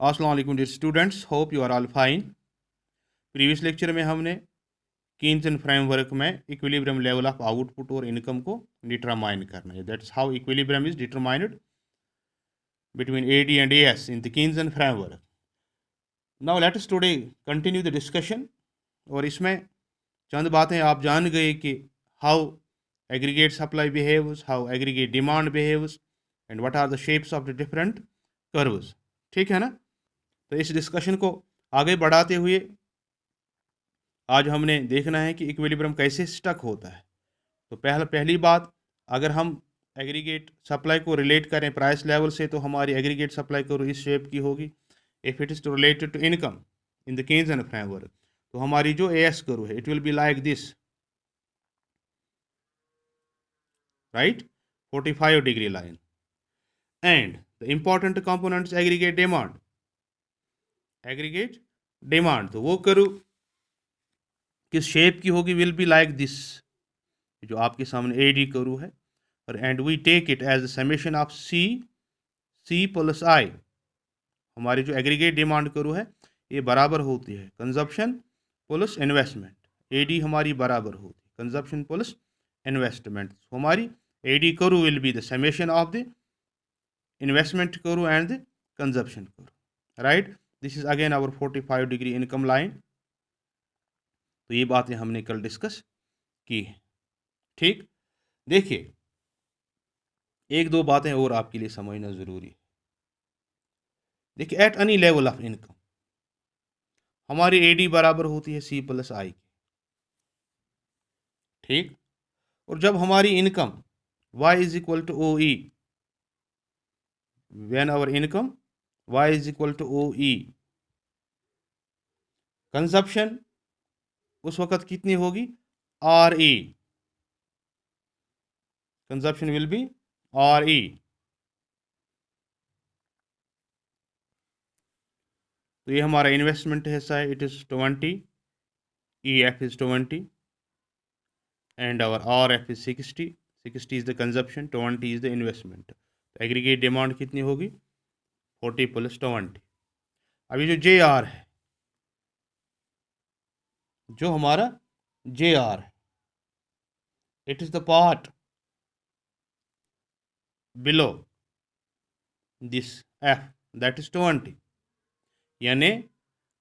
अस्सलाम वालेकुम dear students, hope you are all fine. Previous lecture में हमने कीन्स एंड फ्रेमवर्क में इक्विलिब्रियम लेवल ऑफ आउटपुट और इनकम को डिटरमाइन करना है। That's how equilibrium is determined between AD and AS in the Keynes and framework. Now let us today continue the discussion. और इसमें चंद बातें आप जान गए कि how aggregate supply behaves, how aggregate demand behaves and what are the shapes of the different curves. ठीक है ना? तो इस डिस्कशन को आगे बढ़ाते हुए आज हमने देखना है कि इक्विलिब्रियम कैसे स्टक होता है। तो पहली बात, अगर हम एग्रीगेट सप्लाई को रिलेट करें प्राइस लेवल से, तो हमारी एग्रीगेट सप्लाई को इस शेप की होगी। If it is to related to income in the Keynes and framework, तो हमारी जो AS कर्व है, it will be like this, right, 45 degree line. And the important components aggregate demand, तो वो कर्व किस शेप की होगी, विल बी लाइक दिस, जो आपके सामने AD कर्व है। और and we take it as summation of C plus I। हमारी जो एग्रीगेट डिमांड कर्व है, ये बराबर होती है कंजप्शन प्लस इन्वेस्टमेंट। AD हमारी बराबर होती है कंजप्शन प्लस इन्वेस्टमेंट। हमारी AD curve will be the summation of the investment curve and the consumption curve, right. This is again our 45 degree income line. तो ये बातें हमने कल डिस्कस की है। ठीक, देखिए एक दो बातें और आपके लिए समझना जरूरी है। देखिए, at any level of income हमारी AD बराबर होती है C प्लस I की। ठीक, और जब हमारी income Y is equal to OE, when our income Y is equal to OE, consumption उस वक्त कितनी होगी, RE, consumption will be RE। तो ये हमारा इन्वेस्टमेंट हिस्सा है, it is 20, EF is 20 and our RF is 60। 60 is the consumption, 20 is the investment। तो एग्रीगेट डिमांड कितनी होगी, 40 प्लस 20। अभी जो JR है, जो हमारा JR है, it is the part below this F, that is 20। यानी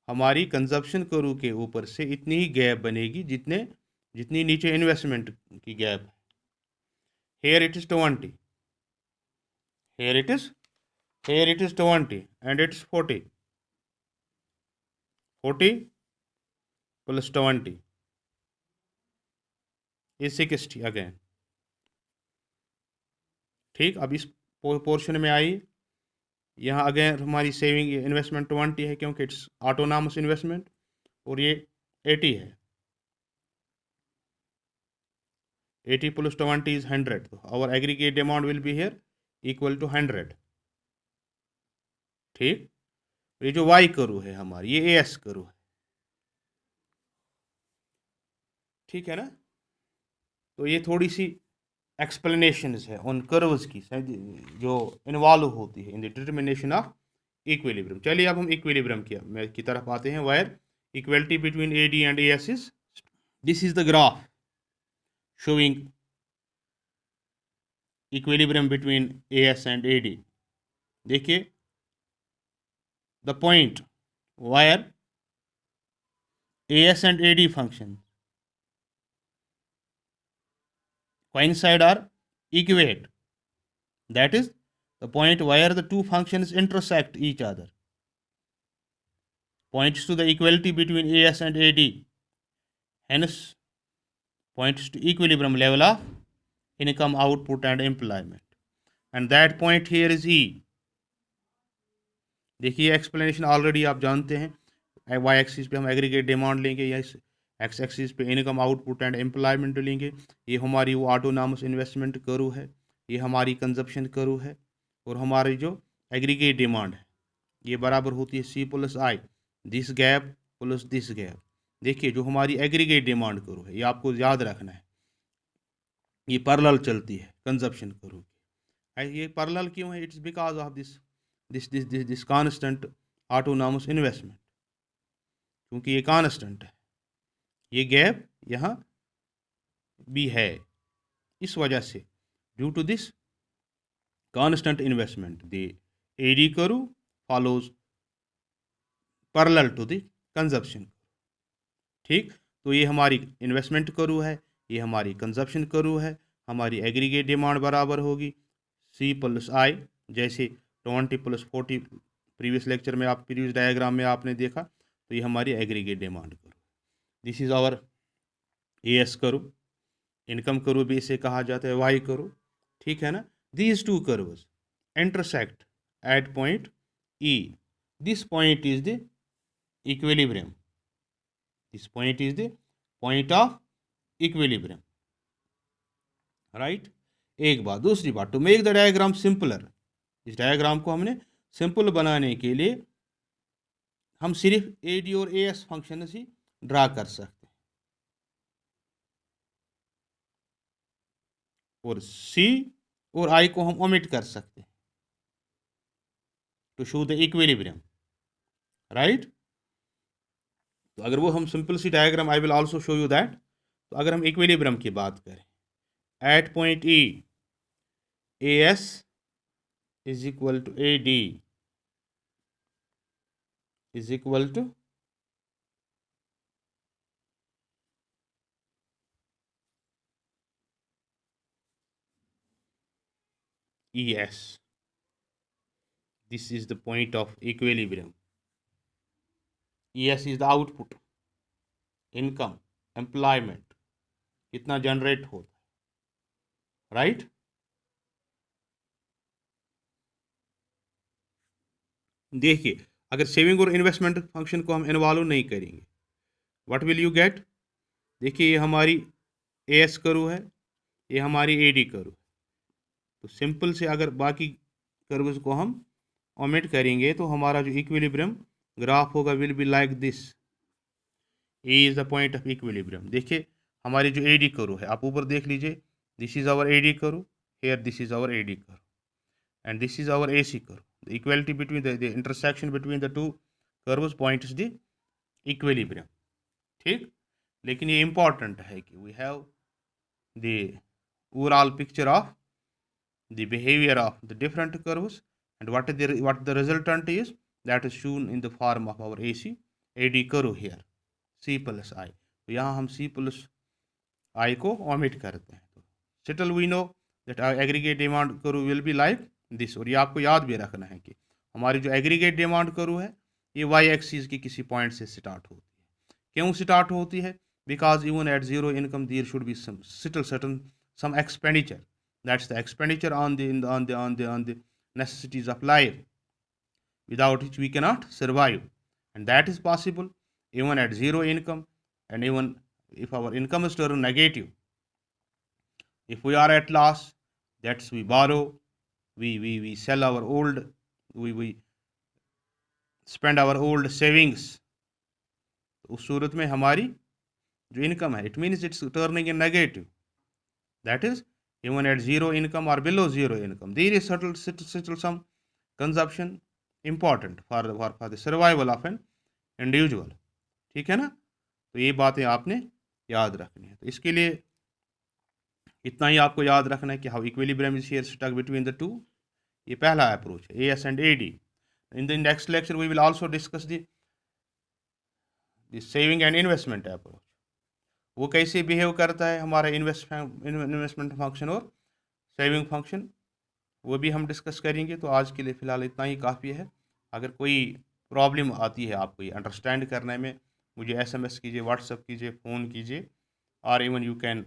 हमारी कंजप्शन कर्व के ऊपर से इतनी ही गैप बनेगी जितनी नीचे इन्वेस्टमेंट की गैप है। Here it is 20, here it is 20 and it's 40 plus 20 is 60 again। ठीक, अब इस पोर्शन में आई, यहाँ अगेन हमारी सेविंग इन्वेस्टमेंट 20 है, क्योंकि इट्स ऑटोनॉमस इन्वेस्टमेंट, और ये 80 है। 80 plus 20 is 100। तो our aggregate demand will be here equal to 100। ठीक, ये जो Y कर्व है हमारी, ये AS कर्व है। ठीक है ना? तो ये थोड़ी सी एक्सप्लेनेशंस है उन कर्व्स की जो इन्वॉल्व होती है in the determination of equilibrium. चलिए अब हम इक्विलिब्रियम की तरफ आते हैं, wire equality between AD and AS is, this is the graph showing equilibrium between AS and AD। देखिए, the point where AS and AD function coincide or equate, that is the point where the two functions intersect each other, points to the equality between AS and AD, hence points to equilibrium level of income, output and employment, and that point here is E। देखिए, explanation already आप जानते हैं। Y axis पे हम aggregate demand लेंगे, या X axis पे income, output and employment लेंगे। ये हमारी वो ऑटोनॉमस इन्वेस्टमेंट कर्व है, ये हमारी कंजप्शन कर्व है, और हमारी जो एग्रीगेट डिमांड है ये बराबर होती है C plus I, this gap plus this gap. देखिए, जो हमारी एग्रीगेट डिमांड कर्व है, ये आपको याद रखना है, ये पैरेलल चलती है कंजप्शन कर्व की। ये पैरेलल क्यों है? It's because of this constant autonomous investment, क्योंकि ये कांस्टेंट है, ये गैप यहाँ भी है। इस वजह से due to this constant investment the AD curve follows parallel to the consumption. ठीक, तो ये हमारी इन्वेस्टमेंट कर्व है, ये हमारी कंजप्शन कर्व है। हमारी एग्रीगेट डिमांड बराबर होगी सी प्लस आई, जैसे 20 + 40 प्रीवियस लेक्चर में आप प्रीवियस डायग्राम में आपने देखा, तो ये हमारी aggregate demand curve. This is our AS curve, income curve भी इसे कहा जाता है वाई कर्व। ठीक है ना। These two curves intersect at point E, this point is the equilibrium, this point is the point of equilibrium, right. एक बात, दूसरी बात, to make the diagram simpler, इस डायग्राम को हमने सिंपल बनाने के लिए हम सिर्फ ए डी और A S function he draw कर सकते हैं, और सी और आई को हम ओमिट कर सकते हैं to show the equilibrium, right. तो अगर वो हम सिंपल सी diagram, I will also show you that. तो अगर हम इक्विलिब्रियम की बात करें, at point E A S is equal to A D is equal to E S, this is the point of equilibrium. ES is the output, income, employment, कितना generate होता है, right. देखिए, अगर सेविंग और investment function को हम involve नहीं करेंगे, व्हाट विल यू गेट। देखिए, ये हमारी एएस कर्व है, ये हमारी एडी कर्व है। तो सिंपल से अगर बाकी कर्व्स को हम ओमिट करेंगे, तो हमारा जो इक्विलिब्रियम ग्राफ होगा will be like this. A is the point of equilibrium. देखिए, हमारी जो एडी कर्व है, आप ऊपर देख लीजिए, this is our AD curve, here this is our AD curve, and this is our AC curve. The equality between the intersection between the two curves points the equilibrium. ठीक, लेकिन ये important है कि we have the overall picture of the behavior of the different curves, and what the resultant is, that is shown in the form of our AC AD curve here, C plus I। तो यहाँ हम C plus I को omit करते हैं। तो still we know that our aggregate demand curve will be like this। और ये आपको याद भी रखना है कि हमारी जो एग्रीगेट डिमांड कर्व है, ये वाई एक्सिस की किसी पॉइंट से स्टार्ट होती है। क्यों स्टार्ट होती है? Because even at zero income there should be certain some expenditure, that's the expenditure on the necessities of life, without which we cannot survive, and that is possible even at zero income, and even if our income is turned negative. If we are at loss, that's we borrow, we sell our old, we spend our old savings। उस सूरत में हमारी जो income है, it means it's turning in negative, that is even at zero income और below zero income there is settle some consumption important for the survival of an individual। ठीक है ना। तो ये बातें आपने याद रखनी है। तो इसके लिए इतना ही आपको याद रखना है कि how equilibrium is here stuck between the two. ये पहला अप्रोच है, AS and AD. In the next lecture we will also discuss the saving and investment approach. वो कैसे बिहेव करता है हमारा इन्वेस्टमेंट फंक्शन और सेविंग फंक्शन, वो भी हम डिस्कस करेंगे। तो आज के लिए फ़िलहाल इतना ही काफ़ी है। अगर कोई प्रॉब्लम आती है आपको ये अंडरस्टैंड करने में, मुझे एसएमएस कीजिए, व्हाट्सएप कीजिए, फ़ोन कीजिए, और even you can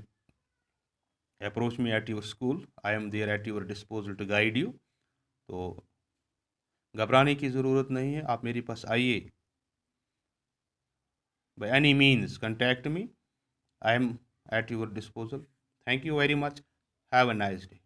approach me at your school. I am there at your disposal to guide you. तो घबराने की ज़रूरत नहीं है, आप मेरे पास आइए, by any means contact me, I am at your disposal। Thank you very much, have a nice day।